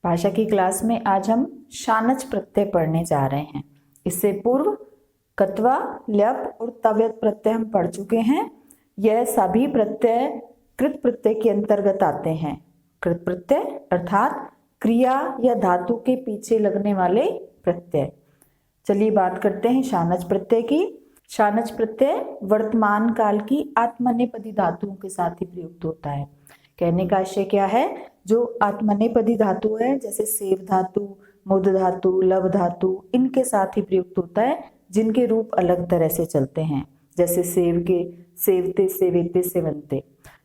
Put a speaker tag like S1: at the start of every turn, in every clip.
S1: भाषा की क्लास में आज हम शानच प्रत्यय पढ़ने जा रहे हैं। इससे पूर्व कत्वा, ल्यप और तव्यत प्रत्यय हम पढ़ चुके हैं। यह सभी प्रत्यय कृत प्रत्यय के अंतर्गत आते हैं। कृत प्रत्यय अर्थात क्रिया या धातु के पीछे लगने वाले प्रत्यय। चलिए बात करते हैं शानच प्रत्यय की। शानच प्रत्यय वर्तमान काल की आत्मनेपदी धातुओं के साथ ही प्रयुक्त होता है। कहने का आशय क्या है, जो आत्मनेपदी धातु है जैसे सेव धातु, मुद धातु, लव धातु, इनके साथ ही प्रयुक्त होता है, जिनके रूप अलग तरह से चलते हैं, जैसे सेव के सेवते, सेवेते, सेवंते।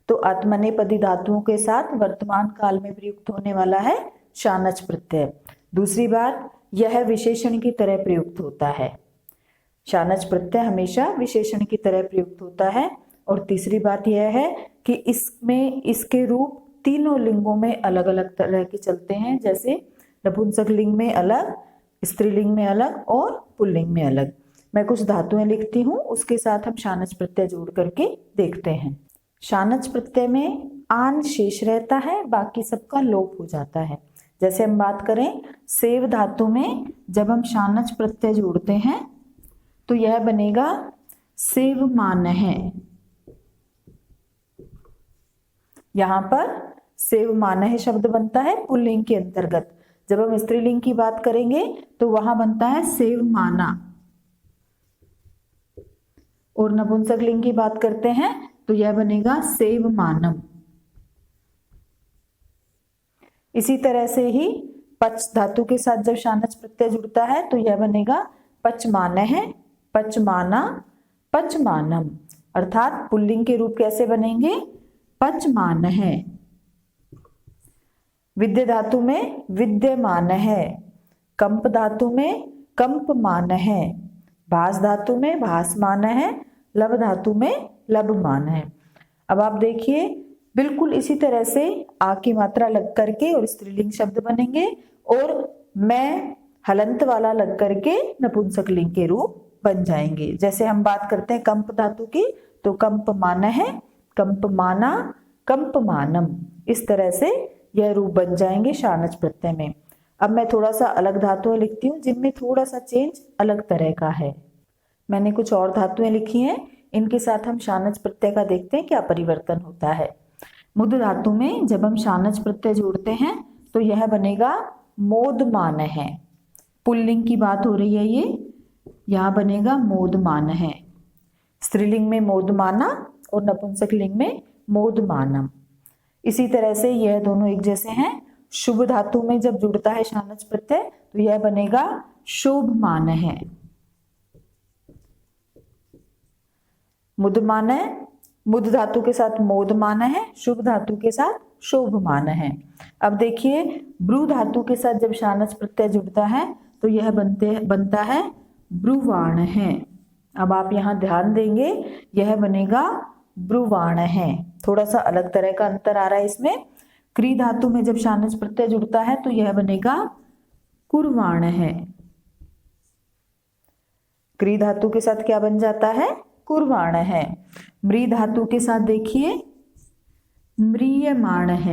S1: तो आत्मनेपदी धातुओं के साथ वर्तमान काल में प्रयुक्त होने वाला है शानच प्रत्यय। दूसरी बात, यह विशेषण की तरह प्रयुक्त होता है। शानच प्रत्यय हमेशा विशेषण की तरह प्रयुक्त होता है। और तीसरी बात यह है कि इसमें इसके रूप तीनों लिंगों में अलग अलग तरह के चलते हैं, जैसे नपुंसक लिंग में अलग, स्त्रीलिंग में अलग और पुल्लिंग में अलग। मैं कुछ धातुएं लिखती हूँ, उसके साथ हम शानच प्रत्यय जोड़ करके देखते हैं। शानच प्रत्यय में आन शेष रहता है, बाकी सबका लोप हो जाता है। जैसे हम बात करें सेव धातु में जब हम शानच प्रत्यय जोड़ते हैं तो यह बनेगा सेवमानः। यहां पर सेवमानः शब्द बनता है पुल्लिंग के अंतर्गत। जब हम स्त्रीलिंग की बात करेंगे तो वहां बनता है सेवमाना। और नपुंसक लिंग की बात करते हैं तो यह बनेगा सेवमानम। इसी तरह से ही पच धातु के साथ जब शानच प्रत्यय जुड़ता है तो यह बनेगा पचमानः, पचमाना, पचमानम। अर्थात पुल्लिंग के रूप कैसे बनेंगे, पचमानः। विद्य धातु में विद्यमानः, कंप धातु में कंपमानः, भास धातु में भासमानः, लव धातु में लभमानः। अब आप देखिए बिल्कुल इसी तरह से आ की मात्रा लग करके और स्त्रीलिंग शब्द बनेंगे, और मैं हलंत वाला लग करके नपुंसक लिंग के रूप बन जाएंगे। जैसे हम बात करते हैं कंप धातु की तो कंपमानः, कंपमाना, कंपमानम। इस तरह से यह रूप बन जाएंगे शानच प्रत्यय में। अब मैं थोड़ा सा अलग धातुएं लिखती हूँ जिनमें थोड़ा सा चेंज अलग तरह का है। मैंने कुछ और धातुएं लिखी हैं, इनके साथ हम शानच प्रत्यय का देखते हैं क्या परिवर्तन होता है। मुद धातु में जब हम शानच प्रत्यय जोड़ते हैं तो यह बनेगा मोदमानः। पुल्लिंग की बात हो रही है, ये यहां बनेगा मोदमानः। स्त्रीलिंग में मोदमाना और नपुंसक लिंग में मोदमानम। इसी तरह से यह दोनों एक जैसे हैं। शुभ धातु में जब जुड़ता है शानच प्रत्यय तो यह बनेगा शोभमानः। मुदमानः, मुद धातु के साथ मोदमानः, शुभ धातु के साथ शोभमानः। अब देखिए ब्रू धातु के साथ जब शानच प्रत्यय जुड़ता है तो यह बनता है ब्रुवाणः। अब आप यहाँ ध्यान देंगे, यह बनेगा ब्रुवाणः। थोड़ा सा अलग तरह का अंतर आ रहा है इसमें। क्री धातु में जब शानच प्रत्यय जुड़ता है तो यह बनेगा कुर्वाणः। क्री धातु के साथ क्या बन जाता है, कुर्वाणः। मृ धातु के साथ देखिए म्रियमाणः।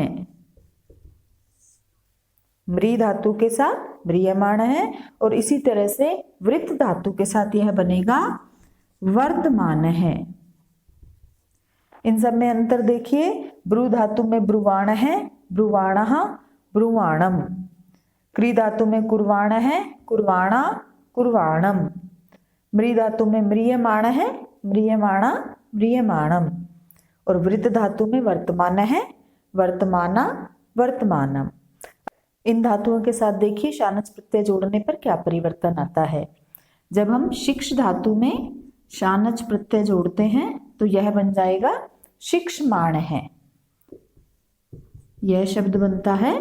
S1: मृ धातु के साथ म्रियमाणः। और इसी तरह से वृत्त धातु के साथ यह बनेगा वर्धमानः। इन सब में अंतर देखिए, ब्रू धातु में ब्रुवाणः, ब्रुवाणः, ब्रुवाणम। क्री धातु में कुर्वाणः, कुर्वाणा, कुर्वाणम। मृ धातु में म्रियमाणः, म्रियमाणा, म्रियमाणम। और वृत्त धातु में वर्तमानः, वर्तमाना, वर्तमानम। इन धातुओं के साथ देखिए शानच प्रत्यय जोड़ने पर क्या परिवर्तन आता है। जब हम शिक्ष धातु में शानच प्रत्यय जोड़ते हैं तो यह बन जाएगा शिक्षमाणः। यह शब्द बनता है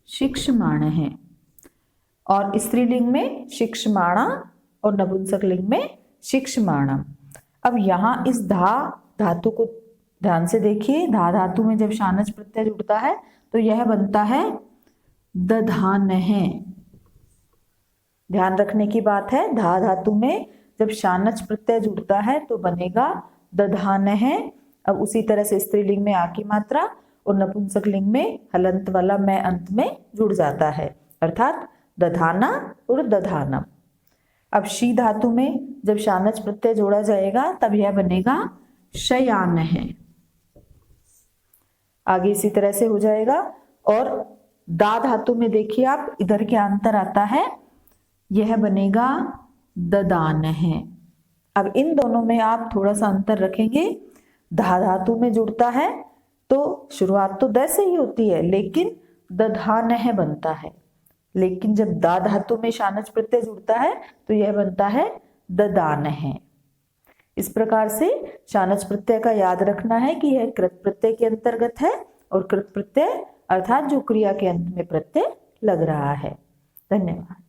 S1: शिक्षमाणः। और स्त्रीलिंग में शिक्षमाणा और नपुंसक लिंग में शिक्षमाणम। अब यहाँ इस धा धातु को ध्यान से देखिए। धा धातु में जब शानच प्रत्यय जुड़ता है तो यह बनता है दधानः। ध्यान रखने की बात है, धा धातु में जब शानच प्रत्यय जुड़ता है तो बनेगा दधानः। अब उसी तरह से स्त्रीलिंग में आ की मात्रा और नपुंसकलिंग में हलंत वाला मैं अंत में जुड़ जाता है, अर्थात दधाना और दधानम। अब शी धातु में जब शानच प्रत्यय जोड़ा जाएगा तब यह बनेगा शयान है। आगे इसी तरह से हो जाएगा। और दा धातु में देखिए आप, इधर क्या अंतर आता है, यह बनेगा ददान है। अब इन दोनों में आप थोड़ा सा अंतर रखेंगे। धा धातु में जुड़ता है तो शुरुआत तो द से ही होती है, लेकिन दधान है बनता है। लेकिन जब दा धातु में शानच प्रत्यय जुड़ता है तो यह बनता है ददान है। इस प्रकार से शानच प्रत्यय का याद रखना है कि यह कृत प्रत्यय के अंतर्गत है, और कृत प्रत्यय अर्थात जो क्रिया के अंत में प्रत्यय लग रहा है। धन्यवाद।